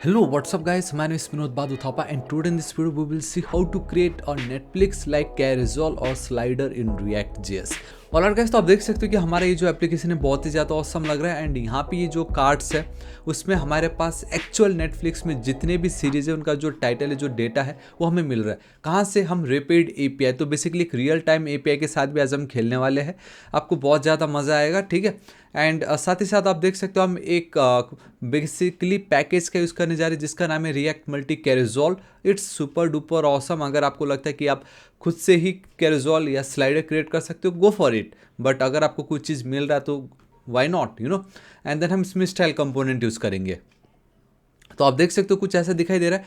Hello, what's up guys? My name is Vinod Badhu Thapa and today in this video we will see how to create a Netflix like carousel or slider in React.js। और यार guys, तो आप देख सकते हो कि हमारा ये जो एप्लीकेशन है बहुत ही ज़्यादा ऑसम लग रहा है एंड यहाँ पे ये जो कार्ड्स है उसमें हमारे पास एक्चुअल नेटफ्लिक्स में जितने भी सीरीज़ है उनका जो टाइटल है जो डेटा है वो हमें मिल रहा है। कहाँ से? हम रैपिड एपीआई, तो बेसिकली एक रियल टाइम एपीआई के साथ भी आज हम खेलने वाले हैं। आपको बहुत ज़्यादा मज़ा आएगा, ठीक है। एंड साथ ही साथ आप देख सकते हो हम एक बेसिकली पैकेज का यूज़ करने जा रहे हैं जिसका नाम है React multi carousel. It's super duper awesome. अगर आपको लगता है कि आप खुद से ही कैरोजोल या स्लाइडर क्रिएट कर सकते हो, गो फॉर इट। बट अगर आपको कुछ चीज़ मिल रहा है तो why not, you know. And then हम इसमें स्टाइल कंपोनेंट यूज़ करेंगे। तो आप देख सकते हो कुछ ऐसा दिखाई दे रहा है।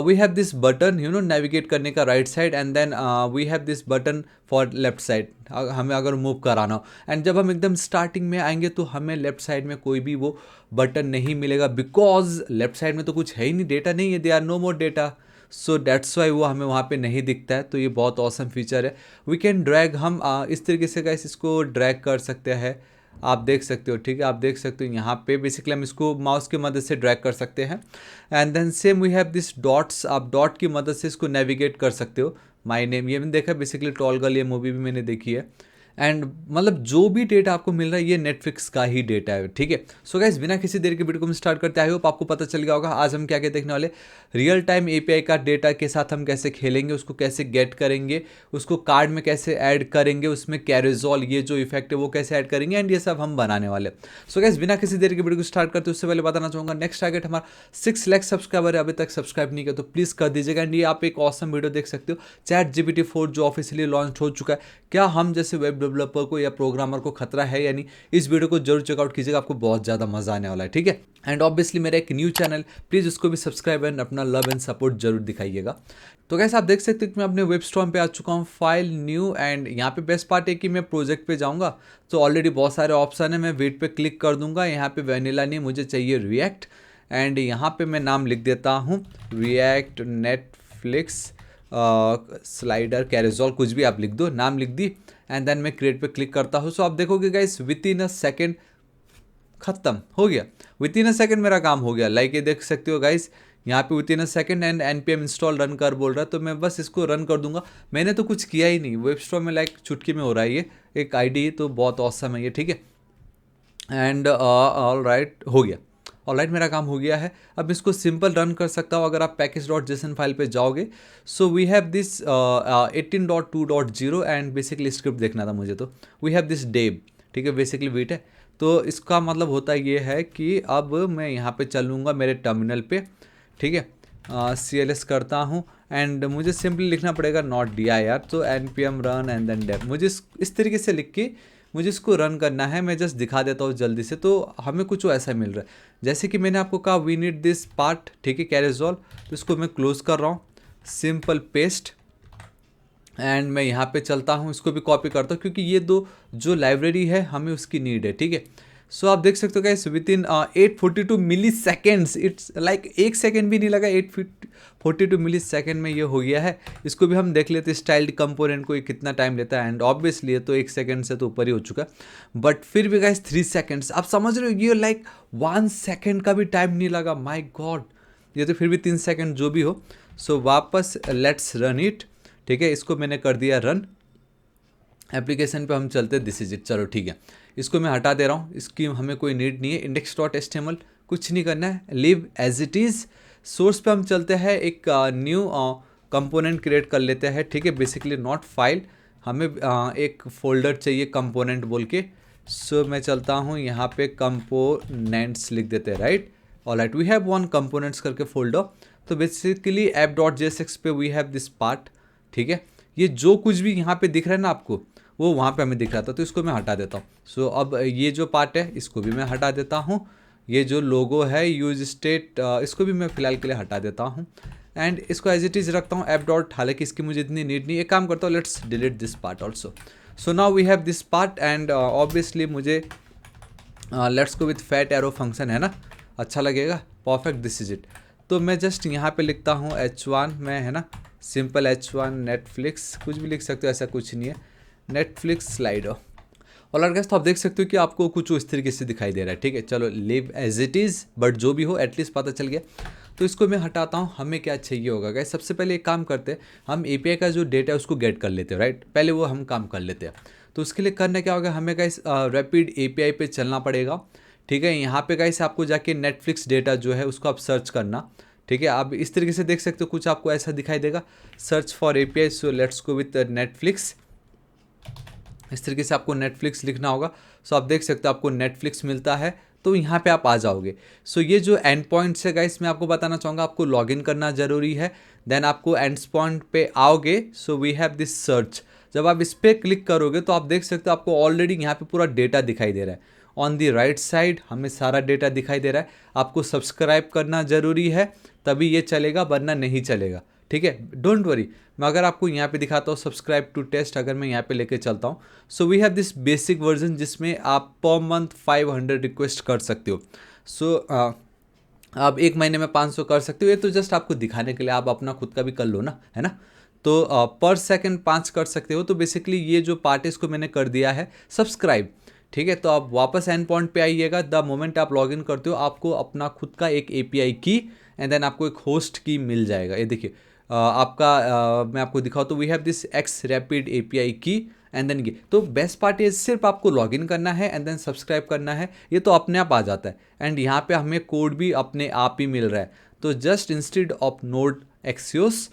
We have this button, you know, navigate करने का right side and then we have this button for left side, हमें अगर मूव कराना हो। एंड जब हम एकदम स्टार्टिंग में आएंगे तो हमें लेफ्ट साइड में कोई भी वो बटन नहीं मिलेगा बिकॉज लेफ्ट साइड में तो कुछ है ही नहीं, डेटा नहीं है, they are no more data. So that's why वो हमें वहाँ पे नहीं दिखता है। तो ये बहुत ऑसम फीचर है। वी कैन ड्रैग, हम इस तरीके से गाइस इसको ड्रैग कर सकते हैं। आप देख सकते हो, ठीक है। आप देख सकते हो यहाँ पे बेसिकली हम इसको माउस की मदद से ड्रैग कर सकते हैं। And then same we have this dots, आप डॉट की मदद से इसको नेविगेट कर सकते हो। माय नेम, ये मैंने देखा बेसिकली, टॉल गर्ल, ये मूवी भी मैंने देखी है। एंड मतलब जो भी डेटा आपको मिल रहा है ये नेटफ्लिक्स का ही डेटा है, ठीक है। सो गाइस, बिना किसी देर के वीडियो को हम स्टार्ट करते हैं। आई होप आपको पता चल गया होगा आज हम क्या क्या देखने वाले। रियल टाइम एपीआई का डेटा के साथ हम कैसे खेलेंगे, उसको कैसे गेट करेंगे, उसको कार्ड में कैसे ऐड करेंगे, उसमें कैरोजोल ये जो इफेक्ट है वो कैसे ऐड करेंगे, एंड ये सब हम बनाने वाले। सो गाइस, बिना किसी देर के वीडियो को स्टार्ट करते उससे पहले बताना चाहूँगा नेक्स्ट टारगेट हमारा 6 लाख सब्सक्राइबर है। अभी तक सब्सक्राइब नहीं किया तो प्लीज़ कर दीजिएगा। एंड ये आप एक ऑसम वीडियो देख सकते हो, ChatGPT 4 जो ऑफिशियली लॉन्च हो चुका है। क्या हम जैसे वेब डेवलपर को या प्रोग्रामर को खतरा है यानी? इस वीडियो को जरूर चेकआउट कीजिएगा, आपको बहुत ज़्यादा मजा आने वाला है, ठीक है। एंड ऑब्वियसली मेरा एक न्यू चैनल, प्लीज़ उसको भी सब्सक्राइब एंड अपना लव एंड सपोर्ट जरूर दिखाइएगा। तो कैसे आप देख सकते हो कि मैं अपने वेब स्टोर पे आ चुका हूँ, फाइल न्यू। एंड यहाँ पे बेस्ट पार्ट है कि मैं प्रोजेक्ट पे जाऊँगा तो ऑलरेडी बहुत सारे ऑप्शन है। मैं वेट पे क्लिक कर दूंगा, यहाँ पे वेनिला नहीं, मुझे चाहिए रिएक्ट। एंड यहाँ पे मैं नाम लिख देता हूँ रिएक्ट नेटफ्लिक्स स्लाइडर कैरोजोल, कुछ भी आप लिख दो, नाम लिख दी। एंड देन मैं क्रिएट पे क्लिक करता हूँ। सो आप देखोगे guys with in a second खत्म हो गया। विद इन अ सेकेंड मेरा काम हो गया। लाइक ये देख सकते हो गाइस, यहाँ पे with in a second and npm install run कर बोल रहा है, तो मैं बस इसको रन कर दूंगा। मैंने तो कुछ किया ही नहीं, वेब स्टोर में लाइक चुटकी में हो रहा है ये एक आईडी, तो बहुत औसम है ये, ठीक है। एंड ऑल राइट, हो गया। ऑल राइट, मेरा काम हो गया है। अब इसको सिंपल रन कर सकता हूँ अगर आप package.json फाइल पे जाओगे। So we have this 18.2.0 and basically script देखना था मुझे, तो वी हैव दिस डेब, ठीक है, बेसिकली वेट है। तो इसका मतलब होता ये है कि अब मैं यहाँ पे चलूँगा मेरे टर्मिनल पे, ठीक है। CLS करता हूँ एंड मुझे सिंपली लिखना पड़ेगा नॉट दिया यार, तो npm रन एंड देन डेब, मुझे इस तरीके से लिख के मुझे इसको रन करना है। मैं जस्ट दिखा देता हूँ जल्दी से, तो हमें कुछ ऐसा मिल रहा है जैसे कि मैंने आपको कहा वी नीड दिस पार्ट, ठीक है, कैरोजोल। तो इसको मैं क्लोज कर रहा हूँ, सिंपल पेस्ट। एंड मैं यहाँ पे चलता हूँ, इसको भी कॉपी करता हूँ क्योंकि ये दो जो लाइब्रेरी है हमें उसकी नीड है, ठीक है। सो आप देख सकते हो guys within 842 milliseconds, it's like एक सेकेंड भी नहीं लगा, 842 मिली सेकेंड में ये हो गया है। इसको भी हम देख लेते हैं स्टाइल्ड कंपोनेंट को ये कितना टाइम लेता है। एंड ऑब्वियसली ये तो 1 सेकेंड से तो ऊपर ही हो चुका है, बट फिर भी गाइस 3 सेकेंड्स, आप समझ रहे हो, ये लाइक 1 सेकेंड का भी टाइम नहीं लगा। माई गॉड, ये तो फिर भी 3 सेकेंड जो भी हो। सो वापस लेट्स रन इट, ठीक है। इसको मैंने कर दिया रन। एप्लीकेशन पे हम चलते, दिस इज इट, चलो ठीक है। इसको मैं हटा दे रहा हूँ, इसकी हमें कोई नीड नहीं है। index.html कुछ नहीं करना है, leave as it is. Source पे हम चलते हैं, एक न्यू कंपोनेंट क्रिएट कर लेते हैं, ठीक है। बेसिकली नॉट फाइल, हमें एक फोल्डर चाहिए कंपोनेंट बोल के। सो मैं चलता हूँ यहाँ पे कंपोनेंट्स लिख देते हैं, right. Alright, we have one components करके फोल्डर। तो बेसिकली app.jsx पे वी हैव दिस पार्ट, ठीक है। ये जो कुछ भी यहाँ पे दिख रहा है ना आपको, वो वहाँ पे हमें दिख रहा था, तो इसको मैं हटा देता हूँ। सो अब ये जो पार्ट है इसको भी मैं हटा देता हूँ। ये जो लोगो है यूज स्टेट, इसको भी मैं फिलहाल के लिए हटा देता हूँ। एंड इसको एज इट इज़ रखता हूँ ऐप डॉट, हालांकि इसकी मुझे इतनी नीड नहीं। एक काम करता हूँ, let's delete this part also. So now we have this part and obviously मुझे let's go with fat arrow function है ना, अच्छा लगेगा, परफेक्ट, दिस इज इट। तो मैं जस्ट यहाँ पे लिखता हूँ H1 में, है ना, सिंपल H1 नेटफ्लिक्स, कुछ भी लिख सकते हो, ऐसा कुछ नहीं है, नेटफ्लिक्स स्लाइडर। और गाइस, तो आप देख सकते हो कि आपको कुछ इस तरीके से दिखाई दे रहा है, ठीक है। चलो leave as it is, but जो भी हो एटलीस्ट पता चल गया। तो इसको मैं हटाता हूँ। हमें क्या चाहिए होगा गाइस, सबसे पहले एक काम करते हैं, हम API का जो डेटा है उसको गेट कर लेते हैं, राइट। पहले वो हम काम कर लेते हैं। तो उसके लिए करना क्या होगा, हमें गाइस रैपिड API पे चलना पड़ेगा। ठीक है, यहाँ पे गाइस आपको जाके नेटफ्लिक्स डेटा जो है उसको आप सर्च करना। ठीक है, आप इस तरीके से देख सकते हो, कुछ आपको ऐसा दिखाई देगा, search for API, so let's go with Netflix. इस तरीके से आपको नेटफ्लिक्स लिखना होगा। सो आप देख सकते हो आपको नेटफ्लिक्स मिलता है, तो यहाँ पे आप आ जाओगे। सो ये जो एंड पॉइंट्स है गाइस, मैं आपको बताना चाहूँगा, आपको लॉगिन करना जरूरी है। देन आपको एंड पॉइंट पे आओगे, so we have this search. जब आप इस पर क्लिक करोगे तो आप देख सकते हो आपको ऑलरेडी यहाँ पे पूरा डेटा दिखाई दे रहा है। ऑन दी राइट साइड हमें सारा डेटा दिखाई दे रहा है। आपको सब्सक्राइब करना ज़रूरी है, तभी ये चलेगा, वरना नहीं चलेगा। ठीक है, डोंट वरी। मैं अगर आपको यहाँ पे दिखाता हूँ सब्सक्राइब टू टेस्ट, अगर मैं यहाँ पे लेके चलता हूँ, so we have this basic version जिसमें आप पर मंथ 500 रिक्वेस्ट कर सकते हो। सो आप एक महीने में 500 कर सकते हो। ये तो जस्ट आपको दिखाने के लिए, आप अपना खुद का भी कर लो ना, है ना। तो पर सेकंड 5 कर सकते हो। तो बेसिकली ये जो पार्ट है इसको मैंने कर दिया है सब्सक्राइब। ठीक है, तो आप वापस एंड पॉइंट पे आइएगा। द मोमेंट आप लॉगिन करते हो, आपको अपना खुद का एक API की एंड देन आपको एक होस्ट की मिल जाएगा। ये देखिए मैं आपको दिखाऊँ तो we have this X rapid API की एंड देन ये। तो बेस्ट पार्ट ये सिर्फ आपको लॉगिन करना है एंड देन सब्सक्राइब करना है, ये तो अपने आप आ जाता है। एंड यहाँ पे हमें कोड भी अपने आप ही मिल रहा है। तो just instead of node axios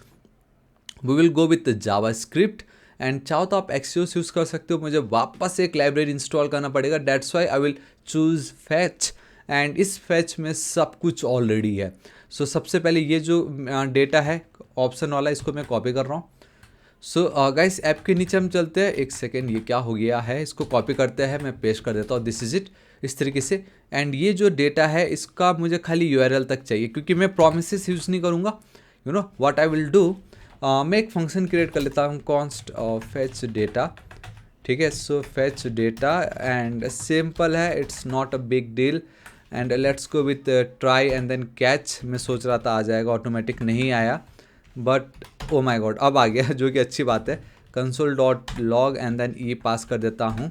we will go with JavaScript. And चाहो तो आप एक्सियोस यूज़ कर सकते हो, मुझे वापस एक लाइब्रेरी इंस्टॉल करना पड़ेगा, that's why I will choose fetch. And इस फैच में सब कुछ ऑलरेडी है। सो सबसे पहले ये जो डेटा है ऑप्शन वाला, इसको मैं कॉपी कर रहा हूँ। सो गाइस ऐप के नीचे हम चलते हैं। एक सेकेंड, ये क्या हो गया है, इसको कॉपी करते हैं, मैं पेस्ट कर देता हूँ, दिस इज इट, इस तरीके से। एंड ये जो डेटा है इसका मुझे खाली URL तक चाहिए, क्योंकि मैं प्रोमिसेस यूज़ नहीं करूँगा। You know what I will do, मैं एक फंक्शन क्रिएट कर लेता हूँ, कॉन्स्ट फेच डेटा। ठीक है, so fetch data and simple है, it's not a big deal. And let's go with try and then catch. मैं सोच रहा था आ जाएगा, ऑटोमेटिक नहीं आया, बट ओ माई गॉड अब आ गया, जो कि अच्छी बात है। console.log एंड देन ये पास कर देता हूँ,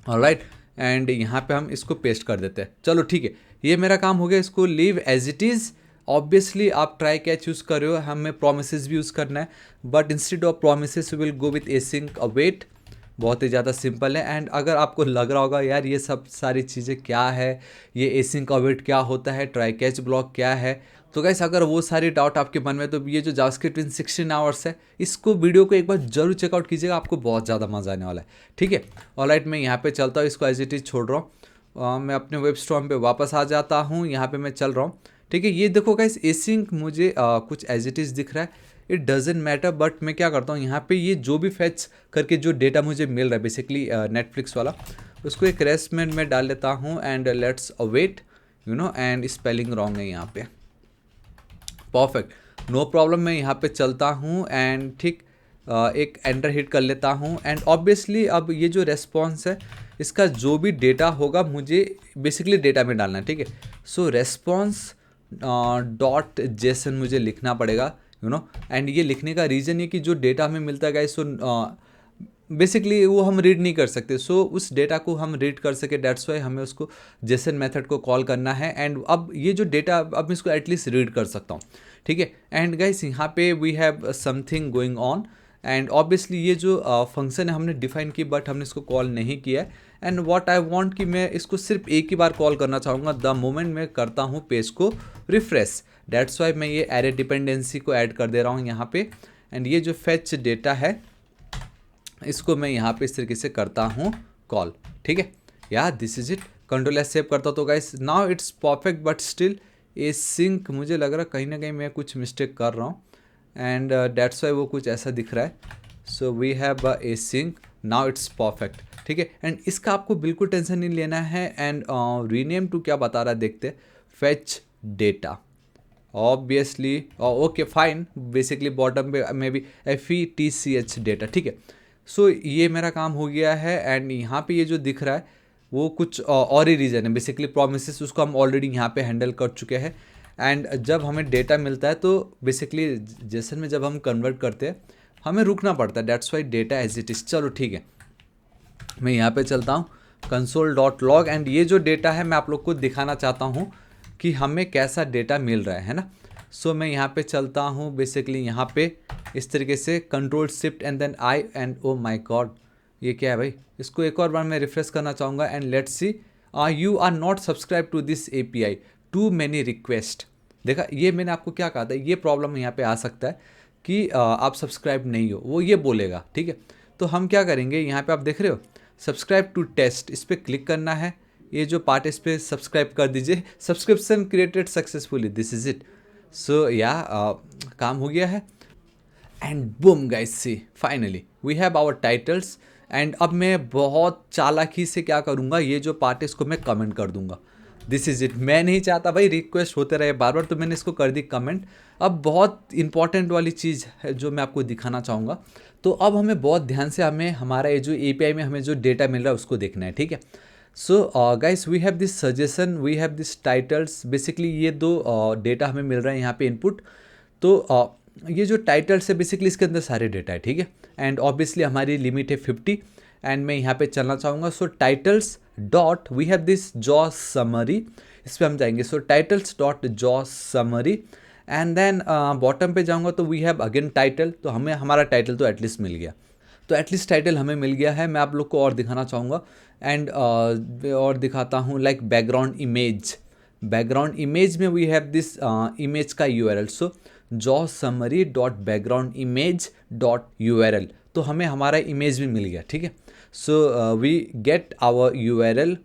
ऑलराइट। एंड यहाँ पे हम इसको पेस्ट कर देते हैं। चलो ठीक है, ये मेरा काम हो गया, इसको leave as it is. Obviously आप ट्राई कैच यूज़ कर रहे हो, हमें प्रोमिसेस भी यूज़ करना है, but instead of promises will go with async await. बहुत ही ज़्यादा सिंपल है। एंड अगर आपको लग रहा होगा यार ये सब सारी चीज़ें क्या है, ये एसिंक अवेट क्या होता है, ट्राई कैच ब्लॉक क्या है, तो गाइस अगर वो सारी डाउट आपके मन में, तो ये जो जावास्क्रिप्ट इन 16 आवर्स है, इसको वीडियो को एक बार जरूर चेकआउट कीजिएगा, आपको बहुत ज़्यादा मज़ा आने वाला है। ठीक है, ऑलराइट, मैं यहाँ पे चलता हूँ, इसको एज इट इज़ छोड़ रहा हूँ। मैं अपने वेब स्टोर पे वापस आ जाता हूँ, यहाँ पे मैं चल रहा हूँ। ठीक है, ये देखो गाइस एसिंक मुझे कुछ एज इट इज़ दिख रहा है, इट डजेंट मैटर। बट मैं क्या करता हूँ, यहाँ पे ये जो भी फैच करके जो डेटा मुझे मिल रहा है बेसिकली नेटफ्लिक्स वाला, उसको एक रेस्ट में डाल लेता हूँ and let's await, you know. And spelling wrong है यहाँ पे, परफेक्ट, नो प्रॉब्लम। मैं यहाँ पे चलता हूँ एंड ठीक एक एंटर हिट कर लेता हूँ। एंड ऑब्वियसली अब ये जो रेस्पॉन्स है, इसका जो भी डेटा होगा मुझे बेसिकली डेटा में डालना है। ठीक है, सो रेस्पॉन्स डॉट जेसन मुझे लिखना पड़ेगा, यू नो। एंड ये लिखने का रीज़न ये कि जो डेटा हमें मिलता है गाइस, सो बेसिकली वो हम रीड नहीं कर सकते। सो उस डेटा को हम रीड कर सके, डेट्स वाई हमें उसको जेसन मेथड को कॉल करना है। एंड अब ये जो डेटा, अब मैं इसको एटलीस्ट रीड कर सकता हूँ। ठीक है, एंड गाइस यहाँ पे we have something going on. And obviously ये जो फंक्शन है हमने डिफाइन की, बट हमने इसको कॉल नहीं किया है। एंड व्हाट आई वांट कि मैं इसको सिर्फ एक ही बार कॉल करना चाहूँगा द मोमेंट मैं करता हूँ पेज को रिफ्रेश। डेट्स वाई मैं ये एरे डिपेंडेंसी को ऐड कर दे रहा हूँ यहाँ पे। एंड ये जो फेच डेटा है, इसको मैं यहाँ पे इस तरीके से करता हूँ कॉल। ठीक है, या this is it, control S save करता हूँ। तो guys now it's perfect, but still async मुझे लग रहा है कहीं ना कहीं मैं कुछ मिस्टेक कर रहा हूँ। एंड डेट्स वाई वो कुछ ऐसा दिख रहा है। So we have async, now it's perfect. ठीक है, एंड इसका आपको बिल्कुल टेंशन नहीं लेना है। एंड रीनेम टू क्या बता रहा है देखते हैं, fetch data, obviously okay fine, basically bottom पे मे बी FETCH डेटा। ठीक है, सो ये मेरा काम हो गया है। एंड यहाँ पे ये जो दिख रहा है वो कुछ और ही रीज़न है, बेसिकली प्रोमिसेस उसको हम ऑलरेडी यहाँ पे हैंडल कर चुके हैं। एंड जब हमें डेटा मिलता है तो बेसिकली जेसन में जब हम कन्वर्ट करते हैं हमें रुकना पड़ता है, that's why data as it is. चलो ठीक है, मैं यहाँ पे चलता हूँ console.log। एंड ये जो डेटा है मैं आप लोग को दिखाना चाहता हूँ कि हमें कैसा डेटा मिल रहा है ना। सो मैं यहाँ पे चलता हूँ बेसिकली यहाँ पे इस तरीके से control shift and then I and oh my god ये क्या है भाई, इसको एक और बार मैं रिफ्रेश करना चाहूँगा and let's see you are not subscribe to this API, too many request. देखा, ये मैंने आपको क्या कहा था, ये प्रॉब्लम यहाँ पे आ सकता है कि आप सब्सक्राइब नहीं हो, वो ये बोलेगा। ठीक है, तो हम क्या करेंगे, यहाँ पे आप देख रहे हो सब्सक्राइब टू टेस्ट, इस पर क्लिक करना है। ये जो पार्ट इस पर सब्सक्राइब कर दीजिए, subscription created successfully, this is it. So या काम हो गया है and boom guys, see finally we have our titles. And अब मैं बहुत चालाकी से क्या करूँगा, ये जो पार्ट है इसको मैं कमेंट कर दूंगा, दिस इज इट। मैं नहीं चाहता भाई रिक्वेस्ट होते रहे बार बार, तो मैंने इसको कर दी कमेंट। अब बहुत इंपॉर्टेंट वाली चीज़ है जो मैं आपको दिखाना चाहूँगा। तो अब हमें बहुत ध्यान से हमें हमारा ये जो API में हमें जो डेटा मिल रहा है उसको देखना है। ठीक है, so guys we have this suggestion, we have this titles, basically ये दो डेटा हमें मिल रहा है यहाँ पे इनपुट। तो ये जो टाइटल्स है बेसिकली इसके अंदर सारे डेटा है। ठीक है, एंड ऑब्वियसली हमारी लिमिट है 50 एंड मैं यहाँ पे चलना चाहूँगा। So titles dot we have this jaw summary, इस पर हम जाएंगे। So titles dot jaw summary and then bottom पे जाऊँगा तो वी हैव अगेन टाइटल, तो हमें हमारा टाइटल तो एटलीस्ट मिल गया। तो एटलीस्ट टाइटल हमें मिल गया है। मैं आप लोग को और दिखाना चाहूँगा एंड और दिखाता हूँ like background image. Background image में वी हैव दिस इमेज का URL, so jaw summary dot background image dot URL, तो हमें हमारा इमेज भी मिल गया। ठीक है, so we get our URL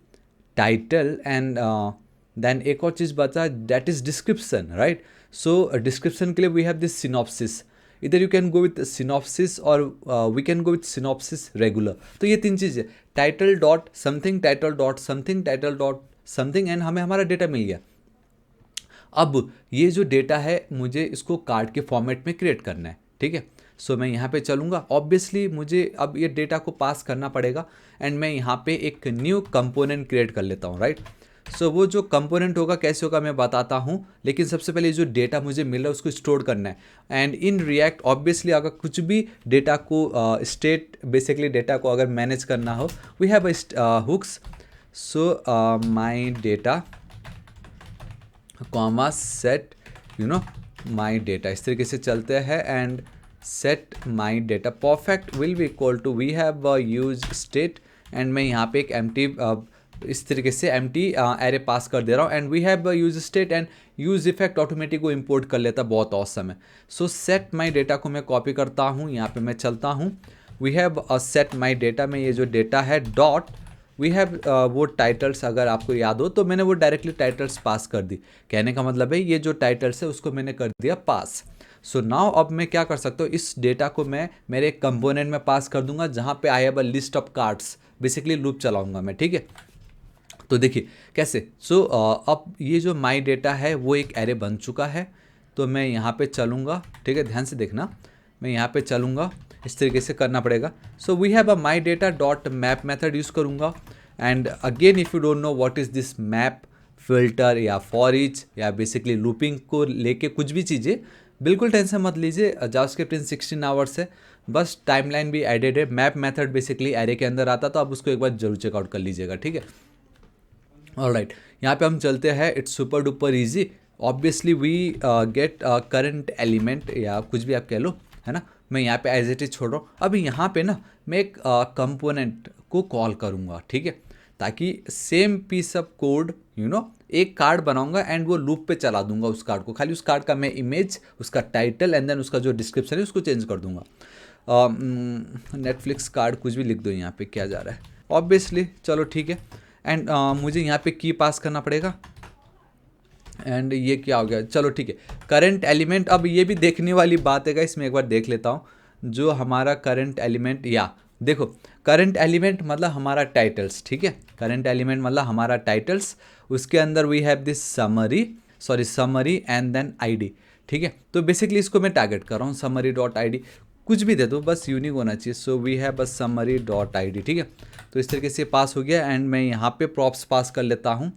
title and then एक और चीज़ बचा, that is description, right. So description के लिए वी हैव दिस सिनॉप्सिस, इधर you can go with synopsis और we can go with synopsis regular. तो ये तीन चीज़ें, title dot something, title dot something, title dot something, and हमें हमारा डेटा मिल गया। अब ये जो डेटा है मुझे इसको कार्ड के फॉर्मेट में क्रिएट करना है। ठीक है, सो मैं यहाँ पे चलूँगा, ऑब्वियसली मुझे अब ये डेटा को पास करना पड़ेगा एंड मैं यहाँ पे एक न्यू कंपोनेंट क्रिएट कर लेता हूँ, राइट। सो वो जो कंपोनेंट होगा कैसे होगा मैं बताता हूँ, लेकिन सबसे पहले जो डेटा मुझे मिल रहा है उसको स्टोर करना है। एंड इन रिएक्ट ऑब्वियसली अगर कुछ भी डेटा को स्टेट बेसिकली डेटा को अगर मैनेज करना हो, we have hooks. So my data comma set my data, इस तरीके से चलते हैं and set my data perfect will be equal to we have use state and मैं यहाँ पे एक एम्प्टी इस तरीके से एम्प्टी एरे पास कर दे रहा हूँ and we have use state and use effect automatic को इंपोर्ट कर लेता, बहुत ऑसम है। सो सेट माई डेटा को मैं कॉपी करता हूँ, यहाँ पे मैं चलता हूँ, we have set my data में ये जो डेटा है डॉट वी हैव वो टाइटल्स, अगर आपको याद हो तो मैंने वो डायरेक्टली टाइटल्स पास कर दी। कहने का मतलब है ये जो टाइटल्स है उसको मैंने कर दिया पास। सो नाउ अब मैं क्या कर सकता हूँ, इस डेटा को मैं मेरे एक कंपोनेंट में पास कर दूंगा जहाँ पे I have a list of cards, basically loop चलाऊंगा मैं। ठीक है, तो देखिए कैसे। सो अब ये जो माई डेटा है वो एक एरे बन चुका है, तो मैं यहाँ पे चलूँगा। ठीक है, ध्यान से देखना, मैं यहाँ पे चलूँगा, इस तरीके से करना पड़ेगा। So we have a my data dot map method use करूँगा and again if you don't know what is this map filter या फॉर ईच या बेसिकली लूपिंग को लेके कुछ भी चीज़ें, बिल्कुल टेंशन मत लीजिए, जावास्क्रिप्ट इन 16 आवर्स है, बस टाइमलाइन भी एडेड है। मैप मेथड बेसिकली एरे के अंदर आता, तो आप उसको एक बार जरूर चेकआउट कर लीजिएगा। ठीक है, ऑलराइट, यहाँ पे हम चलते हैं, it's super duper easy. Obviously we get current element या कुछ भी आप कह लो, है ना। मैं यहाँ पे एज इट इज छोड़ रहा हूँ। अभी यहाँ पे ना मैं एक कंपोनेंट को कॉल करूँगा, ठीक है, ताकि सेम पीस ऑफ कोड एक कार्ड बनाऊंगा एंड वो लूप पे चला दूंगा उस कार्ड को। खाली उस कार्ड का मैं इमेज, उसका टाइटल एंड देन उसका जो डिस्क्रिप्शन है उसको चेंज कर दूंगा। नेटफ्लिक्स कार्ड कुछ भी लिख दो, यहाँ पे क्या जा रहा है ऑब्वियसली, चलो ठीक है। एंड मुझे यहाँ पे की पास करना पड़ेगा एंड ये क्या हो गया, चलो ठीक है। करंट एलिमेंट, अब ये भी देखने वाली बात है, इसमें एक बार देख लेता हूँ जो हमारा करंट एलिमेंट, या देखो करंट एलिमेंट मतलब हमारा टाइटल्स, ठीक है। करंट एलिमेंट मतलब हमारा टाइटल्स, उसके अंदर we have this summary and then ID, ठीक है। तो बेसिकली इसको मैं टारगेट कर रहा हूँ, समरी डॉट आई डी, कुछ भी दे दो बस यूनिक होना चाहिए। सो वी हैव बस समरी डॉट आई डी, ठीक है। तो इस तरीके से पास हो गया एंड मैं यहाँ पे प्रॉप्स पास कर लेता हूँ,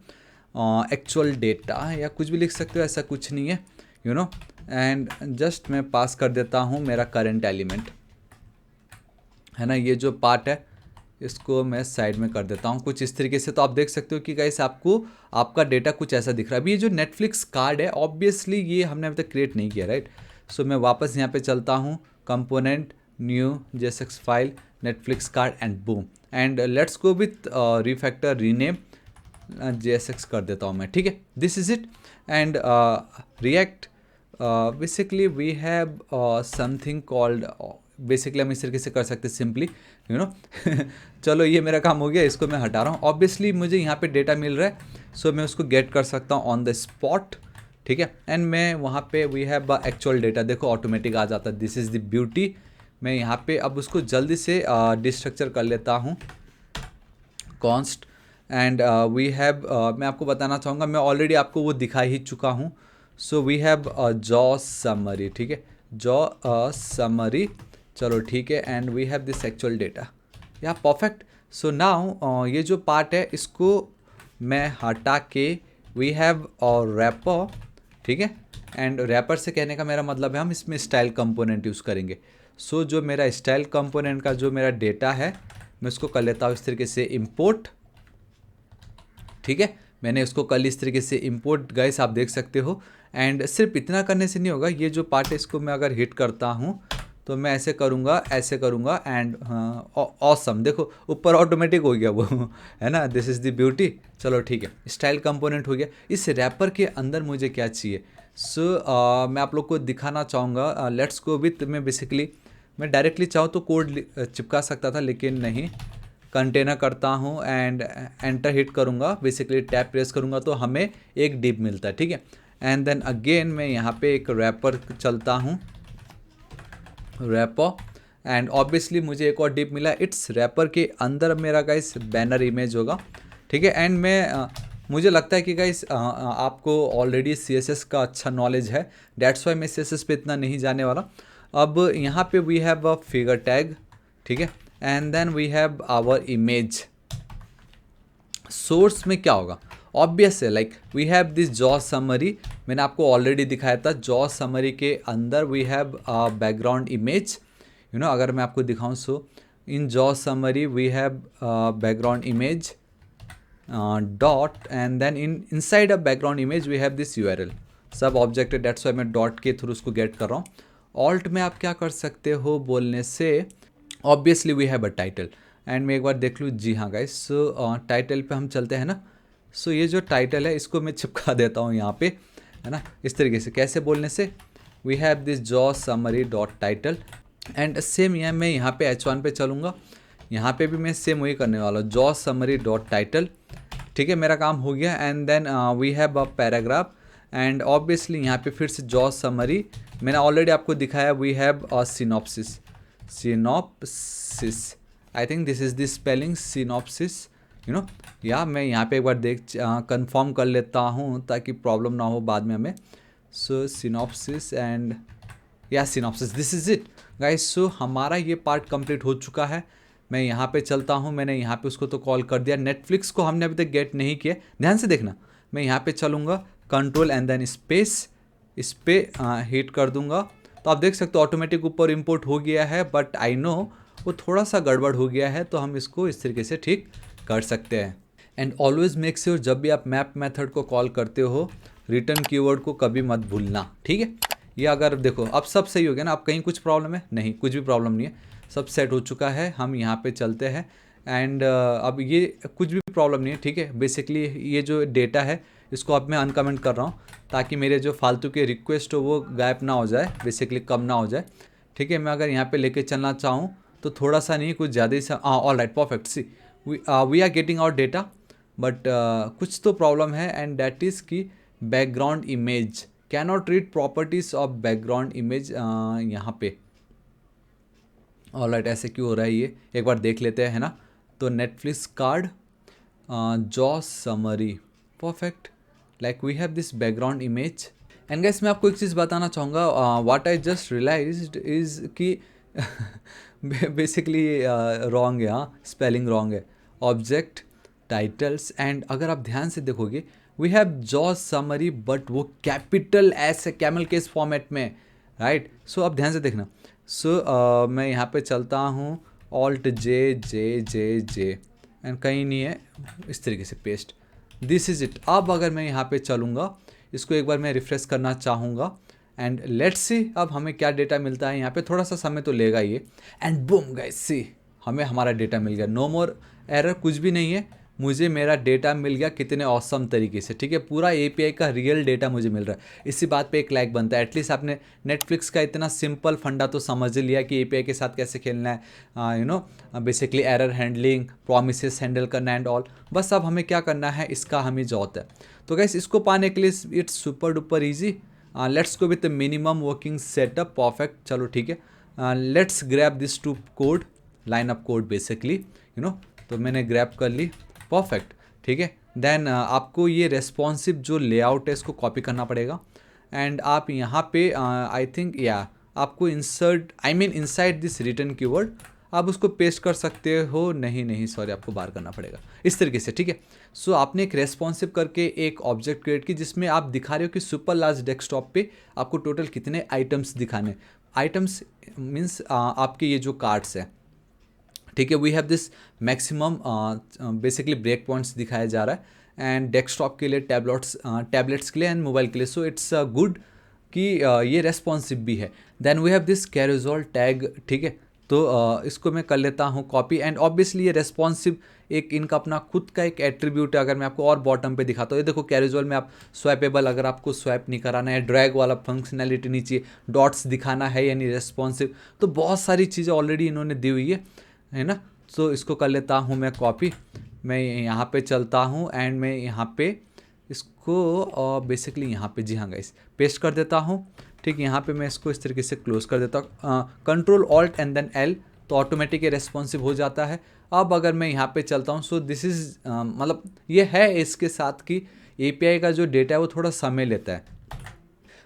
एक्चुअल डेटा या कुछ भी लिख सकते हो, ऐसा कुछ नहीं है एंड जस्ट मैं पास कर देता हूँ मेरा करंट एलिमेंट, है ना। ये जो पार्ट है इसको मैं साइड में कर देता हूँ कुछ इस तरीके से। तो आप देख सकते हो कि गाइस आपको आपका डेटा कुछ ऐसा दिख रहा है। अभी ये जो नेटफ्लिक्स कार्ड है ऑब्वियसली ये हमने अभी तक क्रिएट नहीं किया, राइट। सो मैं वापस यहाँ पे चलता हूँ, component, new JSX file, Netflix card and boom, and let's go with refactor rename JSX कर देता हूँ मैं, ठीक है। This is it. And React basically we have something called, basically हम इस तरीके से कर सकते हैं सिंपली, यू नो। चलो ये मेरा काम हो गया, इसको मैं हटा रहा हूँ। ऑब्वियसली मुझे यहाँ पे डेटा मिल रहा है, सो मैं उसको गेट कर सकता हूँ ऑन द स्पॉट, ठीक है। एंड मैं वहाँ पे वी हैव एक्चुअल डेटा, देखो ऑटोमेटिक आ जाता है। This is the beauty. मैं यहाँ पे अब उसको जल्दी से डिस्ट्रक्चर कर लेता हूँ, कॉन्स्ट, एंड वी हैव, मैं आपको बताना चाहूँगा, मैं ऑलरेडी आपको वो दिखा ही चुका हूँ। So we have jaw summary, ठीक है, जॉ समरी, चलो ठीक है। And we have this actual data, या परफेक्ट। सो नाउ ये जो पार्ट है इसको मैं हटा के वी हैव और रैपर, ठीक है। एंड रैपर से कहने का मेरा मतलब है हम इसमें स्टाइल कंपोनेंट यूज़ करेंगे। सो जो मेरा स्टाइल कंपोनेंट का जो मेरा डेटा है मैं उसको कर लेता हूँ इस तरीके से इंपोर्ट, ठीक है। मैंने उसको कल इस तरीके से इंपोर्ट, गाइस आप देख सकते हो। एंड सिर्फ इतना करने से नहीं होगा, ये जो पार्ट है इसको मैं अगर हिट करता हूँ तो मैं ऐसे करूँगा, ऐसे करूँगा, एंड ऑसम, देखो ऊपर ऑटोमेटिक हो गया वो, है ना। This is the beauty. चलो ठीक है, स्टाइल कंपोनेंट हो गया। इस रैपर के अंदर मुझे क्या चाहिए, सो मैं आप लोग को दिखाना चाहूँगा। लेट्स गो विथ, मैं बेसिकली मैं डायरेक्टली चाहूँ तो कोड चिपका सकता था, लेकिन नहीं, कंटेनर करता हूँ एंड एंटर हिट करूँगा, बेसिकली टैप प्रेस करूँगा तो हमें एक डिप मिलता है, ठीक है। एंड देन अगेन मैं यहाँ पे एक रैपर चलता हूँ, रैपर, एंड ऑब्वियसली मुझे एक और डिप मिला। इट्स रैपर के अंदर मेरा गाइस बैनर इमेज होगा, ठीक है। एंड मैं मुझे लगता है कि गाइस आपको ऑलरेडी CSS का अच्छा नॉलेज है, डेट्स वाई मैं CSS पे इतना नहीं जाने वाला। अब यहाँ पे we have a figure tag, ठीक है। And then we have our image. Source में क्या होगा, ऑब्वियस है, like we have this jaw summary, मैंने आपको ऑलरेडी दिखाया था। जॉ समरी के अंदर we have background image, you know. अगर मैं आपको दिखाऊं, so in jaw summary we have background image dot, and then inside a background image we have this URL, सब ऑब्जेक्ट है, डेट्स वाई मैं डॉट के थ्रू उसको गेट कर रहा हूँ। ऑल्ट में आप क्या कर सकते हो बोलने से, obviously we have a title. And मैं एक बार देख लूँ, जी हाँ गाइस, सो टाइटल पे हम चलते हैं ना। सो ये जो टाइटल है इसको मैं चिपका देता हूँ यहाँ पे, है ना, इस तरीके से। कैसे बोलने से, we have this jaw summary dot title, and same यहाँ मैं यहाँ पे H1 पे चलूँगा, यहाँ पे भी मैं सेम वही करने वाला हूँ, जॉ समरी डॉट टाइटल, ठीक है। मेरा काम हो गया। And then we have a paragraph, and obviously यहाँ पे फिर से जॉ समरी, मैंने ऑलरेडी आपको दिखाया, we have a synopsis, synopsis, I think this is the spelling, synopsis, you know. या मैं यहाँ पे एक बार कंफर्म कर लेता हूँ ताकि प्रॉब्लम ना हो बाद में हमें। सो सिनॉप्सिस, एंड या synopsis, this is it guys. सो हमारा ये पार्ट कंप्लीट हो चुका है। मैं यहाँ पे चलता हूँ, मैंने यहाँ पे उसको तो कॉल कर दिया। नेटफ्लिक्स को हमने अभी तक गेट नहीं किया, ध्यान से देखना। मैं यहाँ पे चलूँगा, कंट्रोल एंड देन स्पेस, इस पर हिट कर दूँगा, तो आप देख सकते हो ऑटोमेटिक ऊपर इंपोर्ट हो गया है। बट आई नो वो थोड़ा सा गड़बड़ हो गया है, तो हम इसको इस तरीके से ठीक कर सकते हैं। एंड ऑलवेज मेक श्योर जब भी आप मैप मेथड को कॉल करते हो, रिटर्न कीवर्ड को कभी मत भूलना, ठीक है। ये अगर देखो अब सब सही हो गया ना, अब कहीं कुछ प्रॉब्लम है नहीं, कुछ भी प्रॉब्लम नहीं है, सब सेट हो चुका है। हम यहाँ पे चलते हैं, एंड अब ये कुछ भी प्रॉब्लम नहीं है, ठीक है। बेसिकली ये जो डेटा है इसको अब मैं अनकमेंट कर रहा हूँ ताकि मेरे जो फालतू के रिक्वेस्ट हो वो गायब ना हो जाए, बेसिकली कम ना हो जाए, ठीक है। मैं अगर यहाँ पे लेके चलना चाहूँ तो थोड़ा सा नहीं, कुछ ज़्यादा ही all right, perfect. See we are getting our data, but कुछ तो प्रॉब्लम है, एंड दैट इज़ कि background image cannot read properties of background image यहाँ पे। ऑल राइट, ऐसे क्यों हो रहा है ये, एक बार देख लेते हैं, है ना। तो Netflix card, jaw summary, perfect, like we have this background image. And guys मैं आपको एक चीज़ बताना चाहूँगा, what I just realized is कि बेसिकली रॉन्ग है, हाँ, स्पेलिंग रॉन्ग है, ऑब्जेक्ट टाइटल्स। एंड अगर आप ध्यान से देखोगे we have jaw summary, but वो कैपिटल ऐसे कैमल केस फॉर्मेट में, राइट। सो अब ध्यान से देखना। सो मैं यहाँ पे चलता हूँ, alt J J J J and कहीं नहीं है, इस तरीके से पेस्ट, दिस इज़ इट। अब अगर मैं यहाँ पे चलूँगा, इसको एक बार मैं रिफ्रेश करना चाहूँगा एंड लेट्स सी अब हमें क्या डेटा मिलता है। यहाँ पे थोड़ा सा समय तो लेगा ये, एंड बूम गाइस सी हमें हमारा डेटा मिल गया। नो मोर एरर, कुछ भी नहीं है, मुझे मेरा डेटा मिल गया कितने ऑसम तरीके से, ठीक है। पूरा एपीआई का रियल डेटा मुझे मिल रहा है। इसी बात पे एक लाइक बनता है। एटलीस्ट आपने नेटफ्लिक्स का इतना सिंपल फंडा तो समझ लिया कि एपीआई के साथ कैसे खेलना है, you know basically error handling, promises handle करना एंड ऑल। बस अब हमें क्या करना है, इसका हमें जो होता है। तो गाइस इसको पाने के लिए it's super duper easy. Let's go with minimum working setup, perfect, चलो ठीक है। Let's grab this to code, line up code basically, you know. तो मैंने ग्रैब कर ली, परफेक्ट, ठीक है। देन आपको ये रेस्पॉन्सिव जो लेआउट है इसको कॉपी करना पड़ेगा एंड आप यहाँ पे आई थिंक या आपको insert inside this return keyword आप उसको पेस्ट कर सकते हो। नहीं सॉरी, आपको बाहर करना पड़ेगा इस तरीके से, ठीक है। सो आपने एक रेस्पॉन्सिव करके एक ऑब्जेक्ट क्रिएट की जिसमें आप दिखा रहे हो कि सुपर लार्ज डेस्कटॉप पे आपको टोटल कितने आइटम्स दिखाने। आइटम्स मीन्स आपके ये जो कार्ड्स है, ठीक है। We have this maximum basically break points दिखाया जा रहा है एंड डेस्कटॉप के लिए, टैबलेट्स के लिए एंड मोबाइल के लिए। सो इट्स गुड कि ये रेस्पॉन्सिव भी है। Then we have this carousel tag, ठीक है। तो इसको मैं कर लेता हूँ कॉपी एंड ऑब्वियसली ये रेस्पॉन्सिव एक इनका अपना खुद का एक एट्रीब्यूट है। अगर मैं आपको और बॉटम पे दिखाता हूँ, ये देखो कैरोजोल में आप स्वैपेबल, अगर आपको स्वैप नहीं कराना है, ड्रैग वाला फंक्शनैलिटी नहीं चाहिए, डॉट्स दिखाना है यानी रेस्पॉन्सिव, तो बहुत सारी चीज़ें ऑलरेडी इन्होंने दी हुई है ना। तो इसको कर लेता हूँ मैं कॉपी, मैं यहाँ पे चलता हूँ एंड मैं यहाँ पे इसको बेसिकली यहाँ पे, जी हाँ गाइस, पेस्ट कर देता हूँ, ठीक। यहाँ पे मैं इसको इस तरीके से क्लोज कर देता हूँ, control alt and then L, तो ऑटोमेटिक रेस्पॉन्सिव हो जाता है। अब अगर मैं यहाँ पे चलता हूँ, सो दिस इज़ मतलब ये है इसके साथ कि एपीआई का जो डेटा है वो थोड़ा समय लेता है।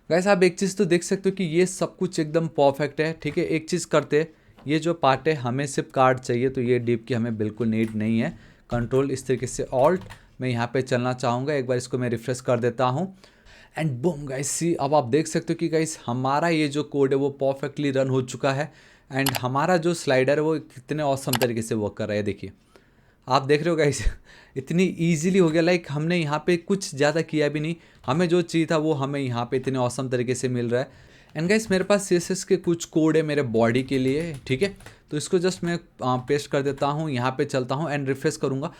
गाइस आप एक चीज़ तो देख सकते हो कि ये सब कुछ एकदम परफेक्ट है, ठीक है। एक चीज़ करते हैं, ये जो पार्ट है हमें सिर्फ कार्ड चाहिए, तो ये डिप की हमें बिल्कुल नीड नहीं है। कंट्रोल इस तरीके से ऑल्ट, मैं यहाँ पे चलना चाहूँगा, एक बार इसको मैं रिफ्रेश कर देता हूँ एंड बूम गाइस सी, अब आप देख सकते हो कि गाइस हमारा ये जो कोड है वो परफेक्टली रन हो चुका है एंड हमारा जो स्लाइडर है वो कितने ऑसम तरीके से वर्क कर रहा है। देखिए आप देख रहे हो गाइस इतनी ईजिली हो गया, लाइक हमने यहाँ पे कुछ ज़्यादा किया भी नहीं, हमें जो चाहिए था वो हमें यहाँ पे इतने ऑसम तरीके से मिल रहा है। एंड गाइस मेरे पास CSS के कुछ कोड है मेरे बॉडी के लिए, ठीक है। तो इसको जस्ट मैं पेस्ट कर देता हूँ, यहाँ पे चलता हूँ एंड रिफ्रेश करूँगा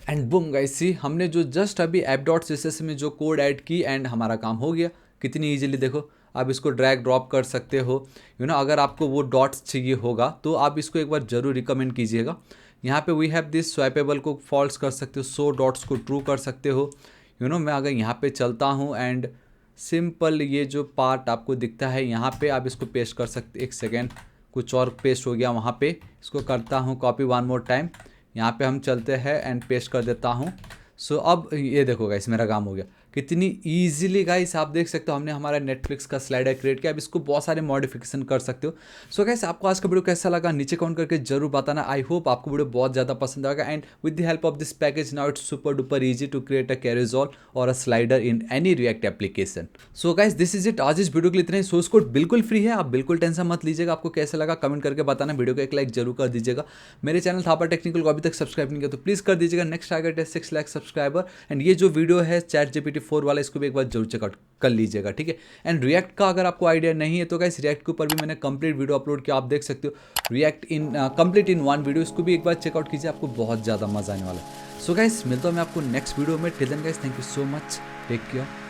एंड बूम गाइस सी, हमने जो जस्ट अभी app.css में जो कोड ऐड की एंड हमारा काम हो गया कितनी ईजिली। देखो आप इसको ड्रैग ड्रॉप कर सकते हो, यू नो। अगर आपको वो डॉट्स चाहिए होगा तो आप इसको एक बार ज़रूर रिकमेंड कीजिएगा। यहाँ पे वी हैव दिस स्वैपेबल को फॉल्स कर सकते हो, 100 डॉट्स को ट्रू कर सकते हो, यू नो। मैं अगर यहाँ पे चलता हूँ एंड सिंपल ये जो पार्ट आपको दिखता है यहाँ पे आप इसको पेस्ट कर सकते। एक सेकेंड, कुछ और पेस्ट हो गया वहाँ पे, इसको करता हूँ कॉपी वन मोर टाइम, यहाँ पे हम चलते हैं एंड पेस्ट कर देता हूँ। सो अब ये देखो गाइस मेरा काम हो गया कितनी ईजिली। गाइस आप देख सकते हो हमने हमारा नेटफ्लिक्स का स्लाइडर क्रिएट किया, अब इसको बहुत सारे मॉडिफिकेशन कर सकते हो। सो गाइस आपको आज का वीडियो कैसा लगा नीचे कमेंट करके जरूर बताना। आई होप आपको वीडियो बहुत ज़्यादा पसंद आएगा and with the help of this package now it's super duper easy to create a carousel और a slider in any React application. So guys this is it, आज इस वीडियो के लिए इतना ही। सोर्स कोड बिल्कुल फ्री है, आप बिल्कुल टेंशन मत लीजिएगा। आपको कैसा लगा कमेंट करके बताना, वीडियो को एक लाइक जरूर कर दीजिएगा। मेरे चैनल थापा टेक्निकल को अभी तक सब्सक्राइब नहीं किया तो प्लीज़ कर दीजिएगा। नेक्स्ट टारगेट है 6 लाख सब्सक्राइबर एंड ये जो वीडियो है ChatGPT 4 वाला, इसको भी एक बार जरूर चेकआउट कर लीजिएगा, ठीक है। एंड रिएक्ट का अगर आपको आइडिया नहीं है तो गाइस रिएक्ट के ऊपर भी मैंने कंप्लीट वीडियो अपलोड किया, आप देख सकते हो react in complete in one video, इसको भी एक बार चेकआउट कीजिए, आपको बहुत ज़्यादा मजा आने वाला है। सो गाइस मिलता हूँ मैं आपको नेक्स्ट वीडियो में। Till then guys thank you so much, take care.